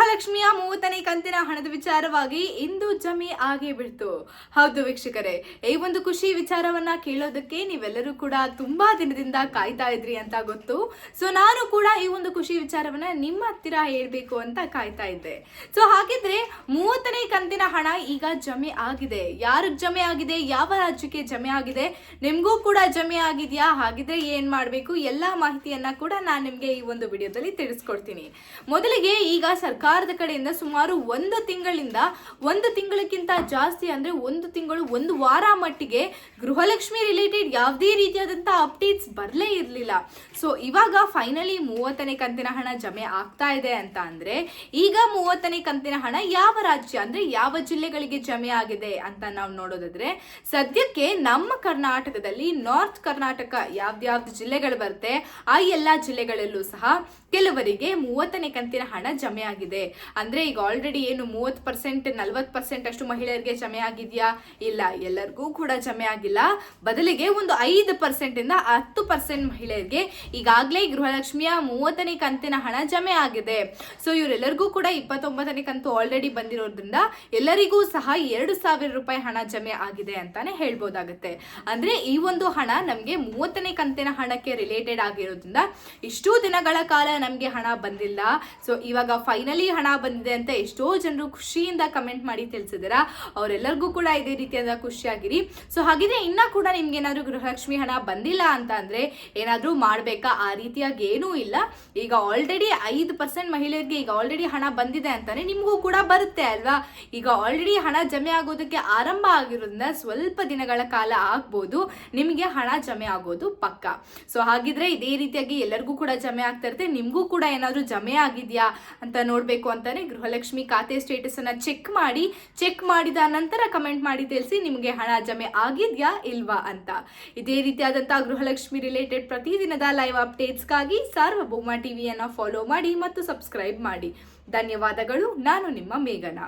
ಗೃಹಲಕ್ಷ್ಮಿಯ 30ನೇ ಕಂತಿನ ಹಣದ ವಿಚಾರವಾಗಿ ಇಂದು ಜಮೆ ಆಗೇ ಬಿಡ್ತು. ಹೌದು ವೀಕ್ಷಕರೇ, ಈ ಒಂದು ಖುಷಿ ವಿಚಾರವನ್ನ ಕೇಳೋದಕ್ಕೆ ನೀವೆಲ್ಲರೂ ಕೂಡ ತುಂಬಾ ದಿನದಿಂದ ಕಾಯ್ತಾ ಇದ್ರಿ ಅಂತ ಗೊತ್ತು. ಸೊ ನಾನು ಕೂಡ ಈ ಒಂದು ಖುಷಿ ವಿಚಾರವನ್ನ ನಿಮ್ಮ ಹತ್ತಿರ ಹೇಳ್ಬೇಕು ಅಂತ ಕಾಯ್ತಾ ಇದ್ದೆ. ಸೊ ಹಾಗಿದ್ರೆ 30ನೇ ಕಂತಿನ ಹಣ ಈಗ ಜಮೆ ಆಗಿದೆ. ಯಾರಿಗೆ ಜಮೆ ಆಗಿದೆ, ಯಾವ ರಾಜ್ಯಕ್ಕೆ ಜಮೆ ಆಗಿದೆ, ನಿಮ್ಗೂ ಕೂಡ ಜಮೆ ಆಗಿದೆಯಾ? ಹಾಗಿದ್ರೆ ಏನ್ ಮಾಡ್ಬೇಕು, ಎಲ್ಲಾ ಮಾಹಿತಿಯನ್ನ ಕೂಡ ನಾನು ನಿಮ್ಗೆ ಈ ಒಂದು ವಿಡಿಯೋದಲ್ಲಿ ತಿಳಿಸ್ಕೊಡ್ತೀನಿ. ಮೊದಲಿಗೆ ಈಗ ಸರ್ಕಾರದ ಕಡೆಯಿಂದ ಸುಮಾರು ಒಂದು ತಿಂಗಳಕ್ಕಿಂತ ಜಾಸ್ತಿ ಅಂದ್ರೆ ಒಂದು ತಿಂಗಳು, ಒಂದು ವಾರ ಮಟ್ಟಿಗೆ ಗೃಹಲಕ್ಷ್ಮಿ ರಿಲೇಟೆಡ್ ಯಾವುದೇ ರೀತಿಯಾದಂತಹ ಅಪ್ಡೇಟ್ಸ್ ಬರಲೇ ಇರಲಿಲ್ಲ. ಸೊ ಇವಾಗ ಫೈನಲಿ 30ನೇ ಕಂತಿನ ಹಣ ಜಮೆ ಆಗ್ತಾ ಇದೆ ಅಂತ ಅಂದ್ರೆ ಈಗ 30ನೇ ಕಂತಿನ ಹಣ ಯಾವ ರಾಜ್ಯ ಅಂದ್ರೆ ಯಾವ ಜಿಲ್ಲೆಗಳಿಗೆ ಜಮೆ ಆಗಿದೆ ಅಂತ ನಾವು ನೋಡೋದಾದ್ರೆ, ಸದ್ಯಕ್ಕೆ ನಮ್ಮ ಕರ್ನಾಟಕದಲ್ಲಿ ನಾರ್ತ್ ಕರ್ನಾಟಕ ಯಾವ್ದು ಜಿಲ್ಲೆಗಳು ಬರುತ್ತೆ ಆ ಎಲ್ಲಾ ಜಿಲ್ಲೆಗಳಲ್ಲೂ ಸಹ ಕೆಲವರಿಗೆ 30ನೇ ಕಂತಿನ ಹಣ ಜಮೆ ಆಗಿದೆ. ಅಂದ್ರೆ ಈಗ ಆಲ್ರೆಡಿ ಏನು 30% 40% ಅಷ್ಟು ಮಹಿಳೆಯರಿಗೆ ಜಮೆ ಆಗಿದೆಯಾ? ಇಲ್ಲ, ಎಲ್ಲರಿಗೂ ಕೂಡ ಜಮೆ ಆಗಿಲ್ಲ. ಬದಲಿಗೆ ಒಂದು 5% ಇಂದ 10% ಮಹಿಳೆಯರಿಗೆ ಈಗಾಗಲೇ ಗೃಹಲಕ್ಷ್ಮಿಯ 30ನೇ ಕಂತಿನ ಹಣ ಜಮೆ ಆಗಿದೆ. ಸೊ ಇವರೆಲ್ಲರಿಗೂ ಕೂಡ 29ನೇ ಕಂತು ಆಲ್ರೆಡಿ ಬಂದಿರೋದ್ರಿಂದ ಎಲ್ಲರಿಗೂ ಸಹ 2,000 ರೂಪಾಯಿ ಹಣ ಜಮೆ ಆಗಿದೆ ಅಂತಾನೆ ಹೇಳ್ಬೋದಾಗುತ್ತೆ. ಅಂದ್ರೆ ಈ ಒಂದು ಹಣ ನಮ್ಗೆ 30ನೇ ಕಂತಿನ ಹಣಕ್ಕೆ ರಿಲೇಟೆಡ್ ಆಗಿರೋದ್ರಿಂದ ಇಷ್ಟೂ ದಿನಗಳ ಕಾಲ ನಮ್ಗೆ ಹಣ ಬಂದಿಲ್ಲ. ಸೊ ಇವಾಗ ಫೈನಲಿ ಹಣ ಬಂದಿದೆ ಅಂತ ಎಷ್ಟೋ ಜನರು ಖುಷಿಯಿಂದ ಕಮೆಂಟ್ ಮಾಡಿ ತಿಳಿಸಿದಾರ. ಅವರೆಲ್ಲರಿಗೂ ಕೂಡ ಇದೇ ರೀತಿಯಾದ ಖುಷಿಯಾಗಿರಿ. ಸೊ ಹಾಗಿದ್ರೆ ಇನ್ನ ಕೂಡ ನಿಮ್ಗೆ ಏನಾದ್ರು ಗೃಹಲಕ್ಷ್ಮಿ ಹಣ ಬಂದಿಲ್ಲ ಅಂತ ಅಂದ್ರೆ ಏನಾದ್ರೂ ಮಾಡ್ಬೇಕಾ? ಆ ರೀತಿಯಾಗಿ ಏನೂ ಇಲ್ಲ. ಈಗ ಆಲ್ರೆಡಿ 5% ಮಹಿಳೆಯರಿಗೆ ಈಗ ಆಲ್ರೆಡಿ ಹಣ ಬಂದಿದೆ ಅಂತಾನೆ ನಿಮ್ಗೂ ಕೂಡ ಬರುತ್ತೆ ಅಲ್ವಾ? ಈಗ ಆಲ್ರೆಡಿ ಹಣ ಜಮೆ ಆಗೋದಕ್ಕೆ ಆರಂಭ ಆಗಿರೋದ್ರಿಂದ ಸ್ವಲ್ಪ ದಿನಗಳ ಕಾಲ ಆಗ್ಬೋದು ನಿಮಗೆ ಹಣ ಜಮೆ ಆಗೋದು ಪಕ್ಕ. ಸೊ ಹಾಗಿದ್ರೆ ಇದೇ ರೀತಿಯಾಗಿ ಎಲ್ಲರಿಗೂ ಕೂಡ ಜಮೆ ಆಗ್ತಾ ಇರುತ್ತೆ. ನಿಮ್ಗೂ ಕೂಡ ಏನಾದ್ರೂ ಜಮೆ ಆಗಿದ್ಯಾ ಅಂತ ನೋಡ್ಬೇಕು ಅಂತಾನೆ ಗೃಹಲಕ್ಷ್ಮಿ ಖಾತೆ ಸ್ಟೇಟಸ್ ಅನ್ನ ಚೆಕ್ ಮಾಡಿದ ನಂತರ ಕಮೆಂಟ್ ಮಾಡಿ ತಿಳಿಸಿ ನಿಮಗೆ ಹಣ ಜಮೆ ಆಗಿದ್ಯಾ ಇಲ್ವಾ ಅಂತ. ಇದೇ ರೀತಿಯಾದಂತಹ ಗೃಹಲಕ್ಷ್ಮಿ ರಿಲೇಟೆಡ್ ಪ್ರತಿದಿನದ ಲೈವ್ ಅಪ್ಡೇಟ್ಸ್ಗಾಗಿ ಸಾರ್ವಭೌಮ ಟಿವಿಯನ್ನ ಫಾಲೋ ಮಾಡಿ ಮತ್ತು ಸಬ್ಸ್ಕ್ರೈಬ್ ಮಾಡಿ. ಧನ್ಯವಾದಗಳು. ನಾನು ನಿಮ್ಮ ಮೇಘನಾ.